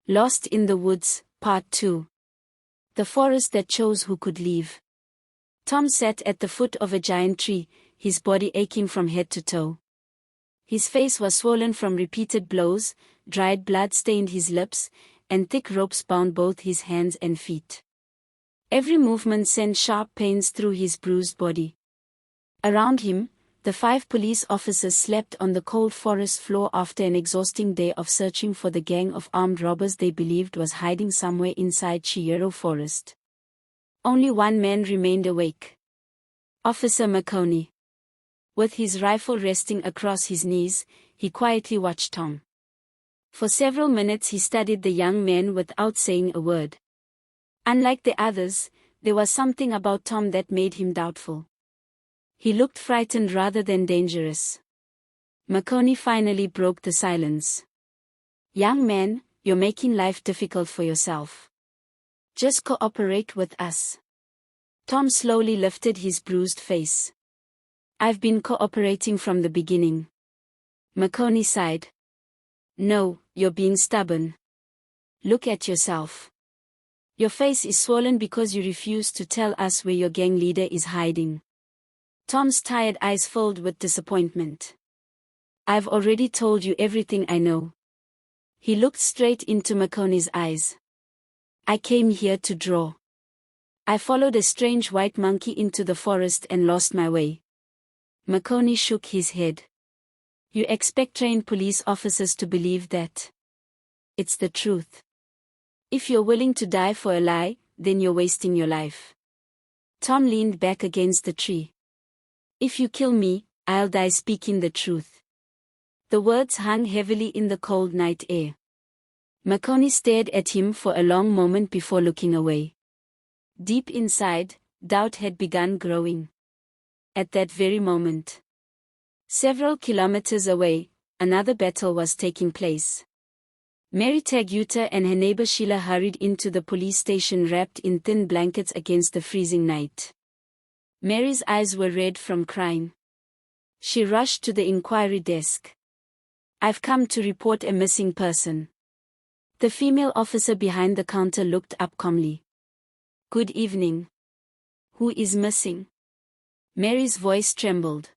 Lost in the Woods, Part 2. The forest that chose who could leave. Tom sat at the foot of a giant tree, his body aching from head to toe. His face was swollen from repeated blows, dried blood stained his lips, and thick ropes bound both his hands and feet. Every movement sent sharp pains through his bruised body. Around him, the 5 police officers slept on the cold forest floor after an exhausting day of searching for the gang of armed robbers they believed was hiding somewhere inside Chiyero Forest. Only one man remained awake. Officer Makoni. With his rifle resting across his knees, he quietly watched Tom. For several minutes he studied the young man without saying a word. Unlike the others, there was something about Tom that made him doubtful. He looked frightened rather than dangerous. Makoni finally broke the silence. "Young man, you're making life difficult for yourself. Just cooperate with us." Tom slowly lifted his bruised face. "I've been cooperating from the beginning." Makoni sighed. "No, you're being stubborn. Look at yourself. Your face is swollen because you refuse to tell us where your gang leader is hiding." Tom's tired eyes filled with disappointment. "I've already told you everything I know." He looked straight into Makoni's eyes. "I came here to draw. I followed a strange white monkey into the forest and lost my way." Makoni shook his head. "You expect trained police officers to believe that? It's the truth. If you're willing to die for a lie, then you're wasting your life." Tom leaned back against the tree. "If you kill me, I'll die speaking the truth." The words hung heavily in the cold night air. Makoni stared at him for a long moment before looking away. Deep inside, doubt had begun growing. At that very moment, several kilometers away, another battle was taking place. Mary Taguta and her neighbor Sheila hurried into the police station wrapped in thin blankets against the freezing night. Mary's eyes were red from crying. She rushed to the inquiry desk. "I've come to report a missing person." The female officer behind the counter looked up calmly. "Good evening. Who is missing?" Mary's voice trembled.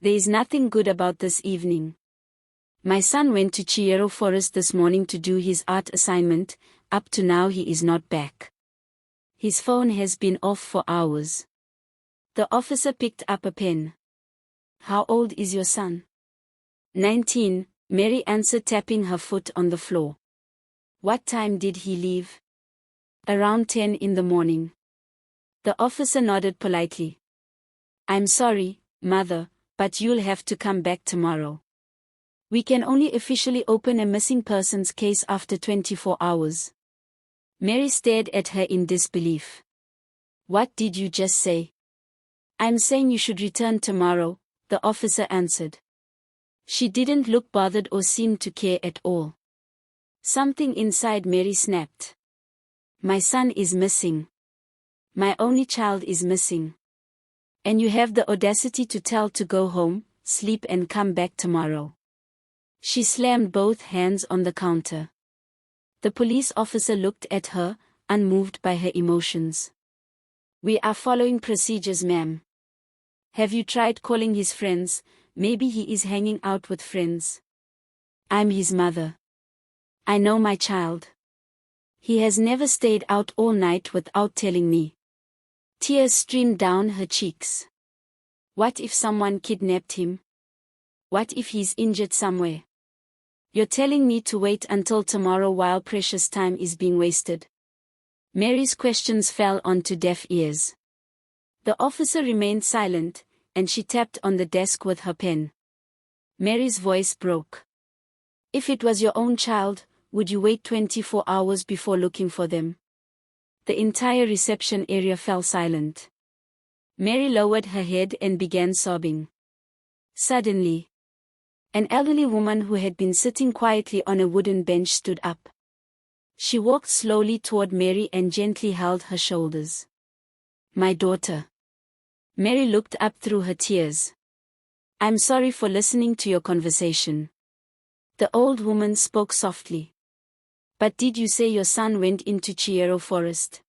"There is nothing good about this evening. My son went to Chiyero Forest this morning to do his art assignment. Up to now he is not back. His phone has been off for hours." The officer picked up a pen. "How old is your son?" 19, Mary answered, tapping her foot on the floor. "What time did he leave?" "Around 10 in the morning." The officer nodded politely. "I'm sorry, mother, but you'll have to come back tomorrow. We can only officially open a missing persons case after 24 hours. Mary stared at her in disbelief. "What did you just say?" "I'm saying you should return tomorrow," the officer answered. She didn't look bothered or seem to care at all. Something inside Mary snapped. "My son is missing. My only child is missing. And you have the audacity to tell to go home, sleep and come back tomorrow." She slammed both hands on the counter. The police officer looked at her, unmoved by her emotions. "We are following procedures, ma'am." "Have you tried calling his friends? Maybe he is hanging out with friends." "I'm his mother. I know my child. He has never stayed out all night without telling me." Tears streamed down her cheeks. "What if someone kidnapped him? What if he's injured somewhere? You're telling me to wait until tomorrow while precious time is being wasted?" Mary's questions fell onto deaf ears. The officer remained silent, and she tapped on the desk with her pen. Mary's voice broke. "If it was your own child, would you wait 24 hours before looking for them?" The entire reception area fell silent. Mary lowered her head and began sobbing. Suddenly, an elderly woman who had been sitting quietly on a wooden bench stood up. She walked slowly toward Mary and gently held her shoulders. "My daughter." Mary looked up through her tears. "I'm sorry for listening to your conversation." The old woman spoke softly. But did you say your son went into Chiyero Forest?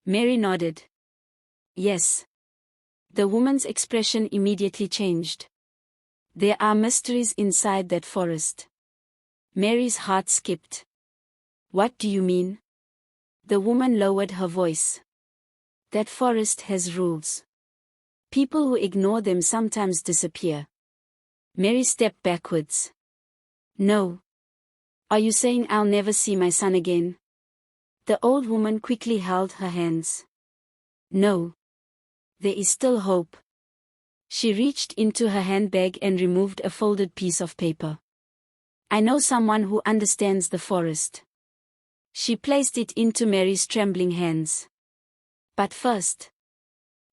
Mary nodded. Yes. The woman's expression immediately changed. There are mysteries inside that forest. Mary's heart skipped. What do you mean? The woman lowered her voice. That forest has rules. People who ignore them sometimes disappear. Mary stepped backwards. No. Are you saying I'll never see my son again? The old woman quickly held her hands. No. There is still hope. She reached into her handbag and removed a folded piece of paper. I know someone who understands the forest. She placed it into Mary's trembling hands. But first,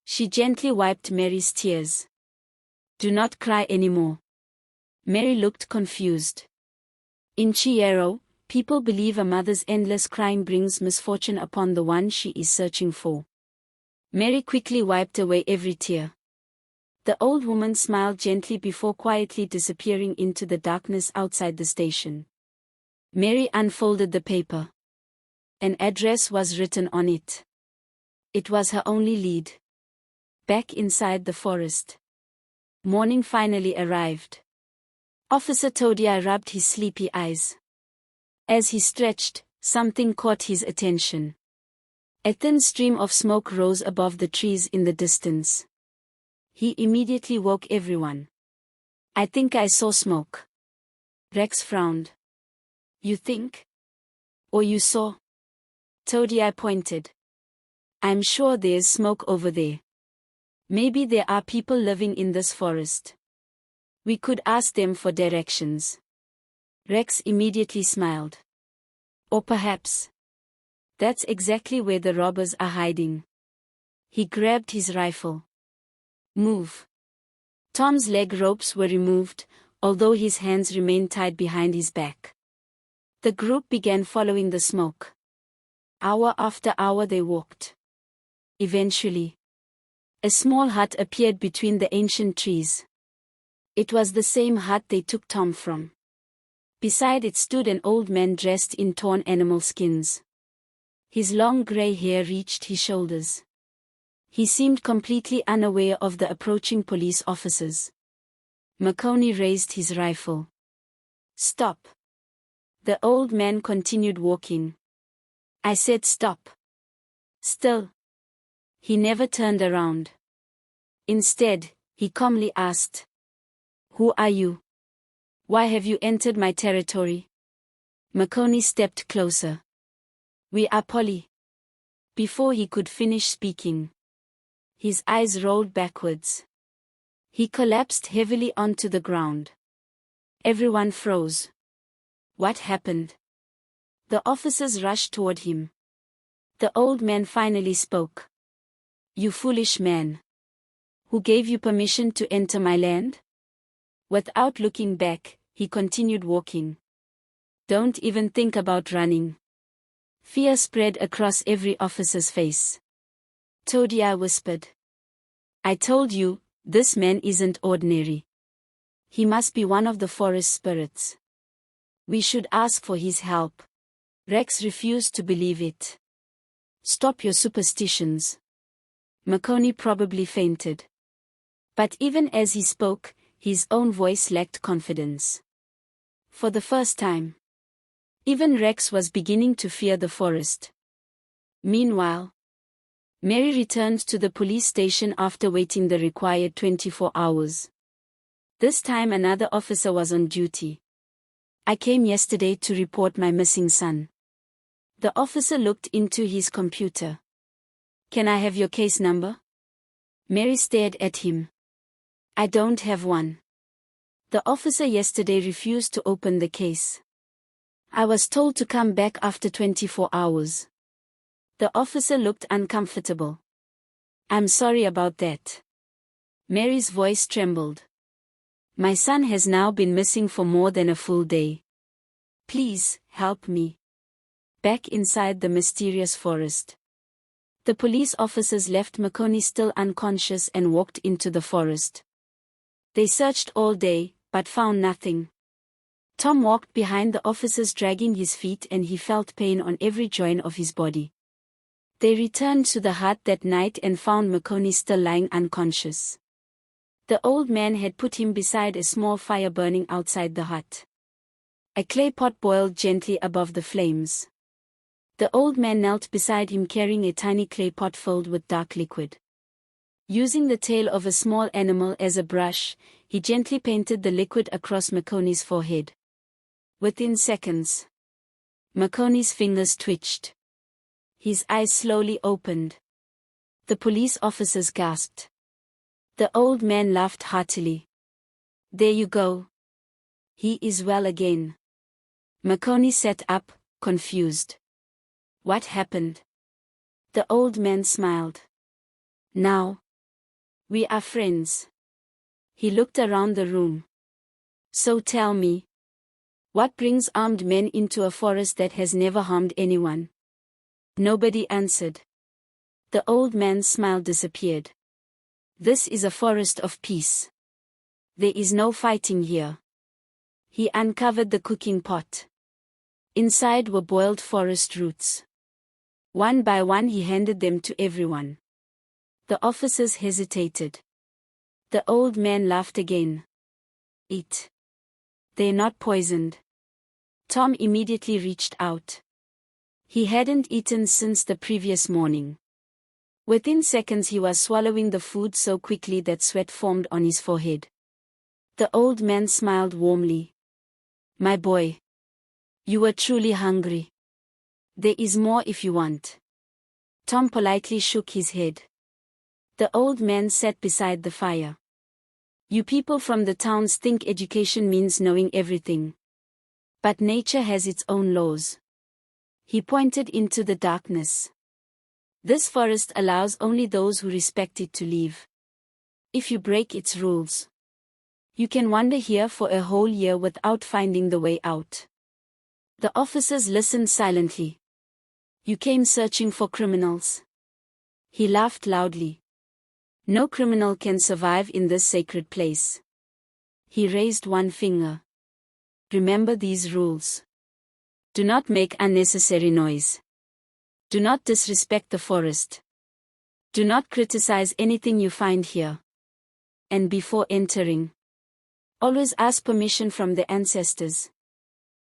she gently wiped Mary's tears. Do not cry anymore. Mary looked confused. In Chiyero, people believe a mother's endless crying brings misfortune upon the one she is searching for. Mary quickly wiped away every tear. The old woman smiled gently before quietly disappearing into the darkness outside the station. Mary unfolded the paper. An address was written on it. It was her only lead. Back inside the forest. Morning finally arrived. Officer Taguta rubbed his sleepy eyes. As he stretched, something caught his attention. A thin stream of smoke rose above the trees in the distance. He immediately woke everyone. I think I saw smoke. Rex frowned. You think? Or you saw? Taguta pointed. I'm sure there's smoke over there. Maybe there are people living in this forest. We could ask them for directions. Rex immediately smiled. Or perhaps, that's exactly where the robbers are hiding. He grabbed his rifle. Move. Tom's leg ropes were removed, although his hands remained tied behind his back. The group began following the smoke. Hour after hour they walked. Eventually, a small hut appeared between the ancient trees. It was the same hut they took Tom from. Beside it stood an old man dressed in torn animal skins. His long gray hair reached his shoulders. He seemed completely unaware of the approaching police officers. Makoni raised his rifle. Stop. The old man continued walking. I said stop. Still. He never turned around. Instead, he calmly asked, Who are you? Why have you entered my territory? Makoni stepped closer. We are Polly. Before he could finish speaking, his eyes rolled backwards. He collapsed heavily onto the ground. Everyone froze. What happened? The officers rushed toward him. The old man finally spoke. You foolish man. Who gave you permission to enter my land? Without looking back, he continued walking. Don't even think about running. Fear spread across every officer's face. Taguta whispered. I told you, this man isn't ordinary. He must be one of the forest spirits. We should ask for his help. Rex refused to believe it. Stop your superstitions. Makoni probably fainted. But even as he spoke, his own voice lacked confidence. For the first time, even Rex was beginning to fear the forest. Meanwhile, Mary returned to the police station after waiting the required 24 hours. This time another officer was on duty. I came yesterday to report my missing son. The officer looked into his computer. Can I have your case number? Mary stared at him. I don't have one. The officer yesterday refused to open the case. I was told to come back after 24 hours. The officer looked uncomfortable. I'm sorry about that. Mary's voice trembled. My son has now been missing for more than a full day. Please, help me. Back inside the mysterious forest. The police officers left Makoni still unconscious and walked into the forest. They searched all day, but found nothing. Tom walked behind the officers dragging his feet, and he felt pain on every joint of his body. They returned to the hut that night and found Makoni still lying unconscious. The old man had put him beside a small fire burning outside the hut. A clay pot boiled gently above the flames. The old man knelt beside him carrying a tiny clay pot filled with dark liquid. Using the tail of a small animal as a brush, he gently painted the liquid across Makoni's forehead. Within seconds, Makoni's fingers twitched. His eyes slowly opened. The police officers gasped. The old man laughed heartily. "There you go. He is well again." Makoni sat up, confused. "What happened?" The old man smiled. "Now we are friends." He looked around the room. "So tell me, what brings armed men into a forest that has never harmed anyone?" Nobody answered. The old man's smile disappeared. "This is a forest of peace. There is no fighting here." He uncovered the cooking pot. Inside were boiled forest roots. One by one he handed them to everyone. The officers hesitated. The old man laughed again. "Eat. They're not poisoned." Tom immediately reached out. He hadn't eaten since the previous morning. Within seconds he was swallowing the food so quickly that sweat formed on his forehead. The old man smiled warmly. "My boy, you were truly hungry. There is more if you want." Tom politely shook his head. The old man sat beside the fire. "You people from the towns think education means knowing everything. But nature has its own laws." He pointed into the darkness. "This forest allows only those who respect it to live. If you break its rules, you can wander here for a whole year without finding the way out." The officers listened silently. "You came searching for criminals." He laughed loudly. "No criminal can survive in this sacred place." He raised one finger. "Remember these rules. Do not make unnecessary noise. Do not disrespect the forest. Do not criticize anything you find here. And before entering, always ask permission from the ancestors."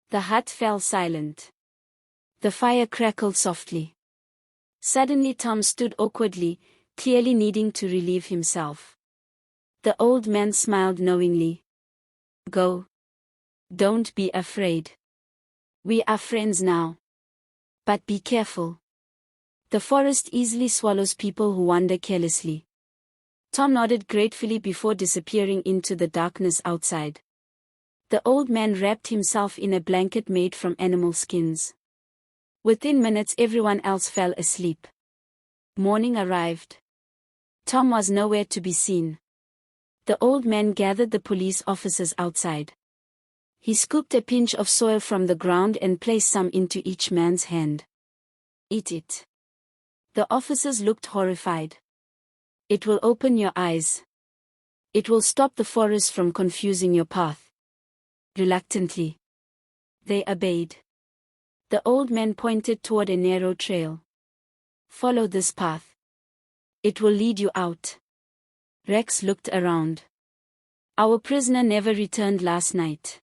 The hut fell silent. The fire crackled softly. Suddenly Tom stood awkwardly, clearly needing to relieve himself. The old man smiled knowingly. "Go. Don't be afraid. We are friends now. But be careful. The forest easily swallows people who wander carelessly." Tom nodded gratefully before disappearing into the darkness outside. The old man wrapped himself in a blanket made from animal skins. Within minutes everyone else fell asleep. Morning arrived. Tom was nowhere to be seen. The old man gathered the police officers outside. He scooped a pinch of soil from the ground and placed some into each man's hand. "Eat it." The officers looked horrified. "It will open your eyes. It will stop the forest from confusing your path." Reluctantly, they obeyed. The old man pointed toward a narrow trail. "Follow this path. It will lead you out." Rex looked around. "Our prisoner never returned last night."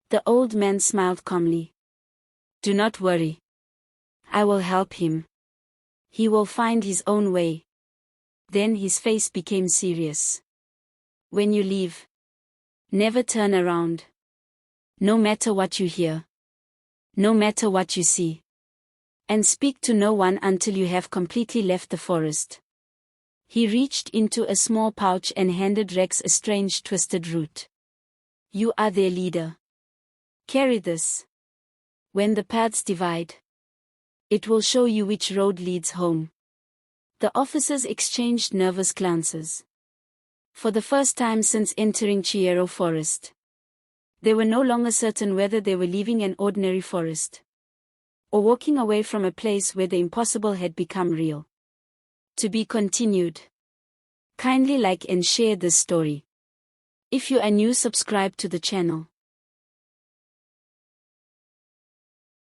The old man smiled calmly. "Do not worry. I will help him. He will find his own way." Then his face became serious. "When you leave, never turn around. No matter what you hear. No matter what you see. And speak to no one until you have completely left the forest." He reached into a small pouch and handed Rex a strange twisted root. "You are their leader. Carry this. When the paths divide, it will show you which road leads home." The officers exchanged nervous glances. For the first time since entering Chiyero Forest, they were no longer certain whether they were leaving an ordinary forest or walking away from a place where the impossible had become real. To be continued. Kindly like and share this story. If you are new, subscribe to the channel.